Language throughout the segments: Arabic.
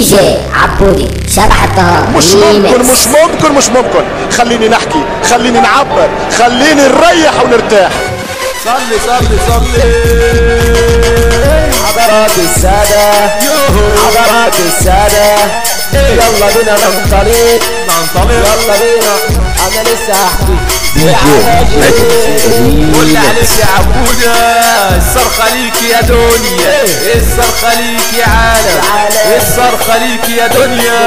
جي عبودي شبح الطهار. مش ممكن خليني نحكي، خليني نعبر، خليني نريح ونرتاح. صلي صلي صلي حضرات السادة، حضرات السادة، يلا بينا ننطلق، يلا بينا. انا لسه هحكي قول عليك يا عبودة، الصرخة ليك يا دنيا، الصرخة ليك يا عالم، الصرخة ليك يا دنيا،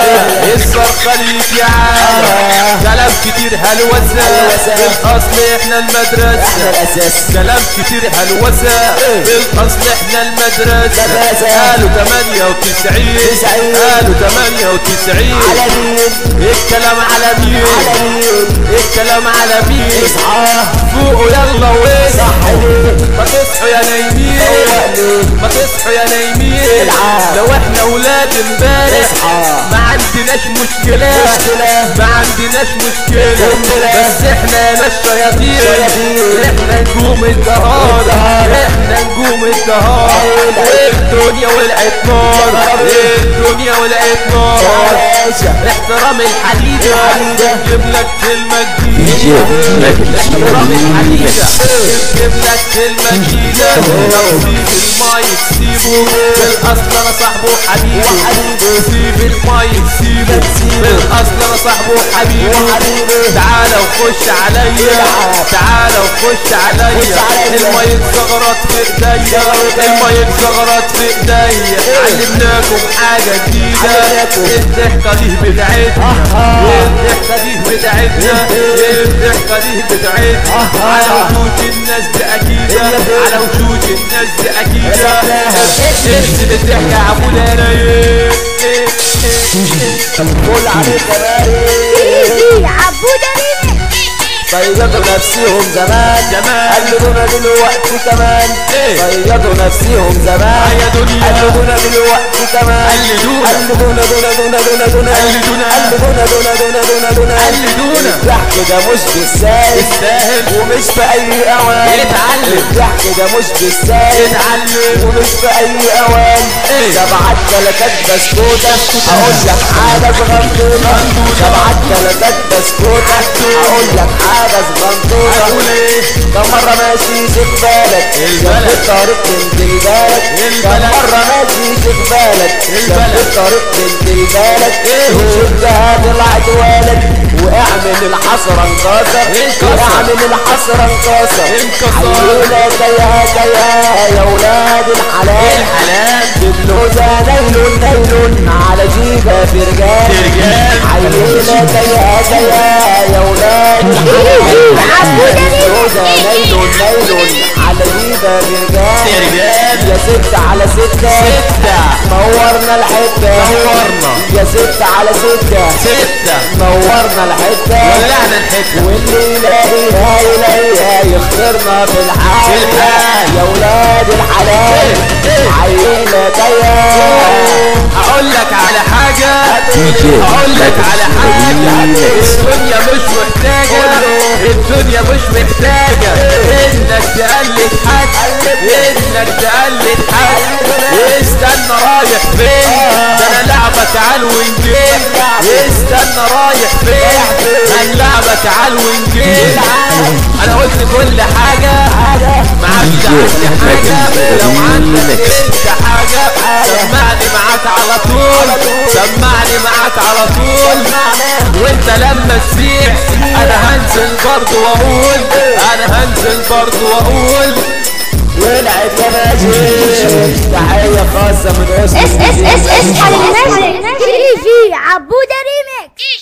الصرخة ليك يا عالم. كلام كتير هلوسة، بالاصل احنا المدرسة، كلام كتير هلوسة، بالاصل احنا المدرسة. قالوا 98 قالوا 98 الكلام على مين؟ الكلام على مين؟ فوقوا يلا واصحوا، ما تصحوا يا نايمين، ما تصحوا يا نايمين. لو احنا ولاد امبارح ما عندناش مشكلة، ما عندناش مشكلة، بس احنا ناس شياطين، احنا نجوم الدهار، احنا نجوم الدهار. الدنيا ولعت نار، الدنيا ولعت نار. احترام الحديدة يجيب لك كلمة جديدة، احترام الحديدة يجيب لك كلمة جديدة. لو سيب المايك سيبه، بالاصل انا صاحبه حبيبي، سيب المايك سيبه، بالاصل انا صاحبه حبيبي. تعالى وخش عليا، تعالى وخش عليا. المايك زغرت في ايديا، المايك زغرت في ايديا. علمناكم حاجة جديدة، الضحكة دي بدعتنا، الضحكة دي بدعتنا، الضحكة دي بدعتنا. على وشوش الناس دي اكيدة، على وشوش الناس دي اكيدة. انزل الضحكة يا عبودة رايق، قول عليك يا عبودة ريمي. صيدوا نفسيهم زمان، قلدونا دلوقتي كمان. صيدوا نفسيهم زمان، قلدونا دلوقتي كمان. قلدونا الضحك ده مش بالساهل ومش في اي اوان. الضحك ده مش بالساهل ومش في اي اوان. 7 3 بسكوتة اقول لك حاجة صغنطوطة، 7 3 بسكوتة اقول لك حاجة صغنطوطة. كم مرة ماشي في بالك جنب الطريق بنت البلد، كم مرة ماشي في بالك جنب الطريق بنت البلد. وشفتها طلعت ولد واعمل الحصرة انكسر، واعمل الحصرة انكسر. عيونة جاية يا ولاد الحلال، باللوزة نيلون على جيبها فرجال. عيونة جاية يا ولاد الحلال، باللوزة نيلون على جيبها فرجال. يا 6 على 6 نورنا الحتة، يا 6 على 6 نورنا الحتة، ولعنا الحتة. واللي يلاقيها يختارنا في الحال. يا ولاد الحلال عينة جاية. اقول لك على حاجة، اقول لك على حاجة. الدنيا مش محتاجة، الدنيا مش محتاجة انك تقلد حد، انك تقلد حد. استنى رايح فين؟ ده انا لعبك على الوينجين. استنى رايح فين؟ هنلعبك على الوينجين. انا قلت كل حاجة، ما عادش عندي حاجة. لو عندك انت حاجة سمعني معاك على طول، سمعني معاك على طول. وانت لما تسيح انا هنزل برضو واقول، انا هنزل برضو واقول. ولعت يا ماجد، تحية خاصة من اس اس اس اس على الناس. في عبودة ريميكس.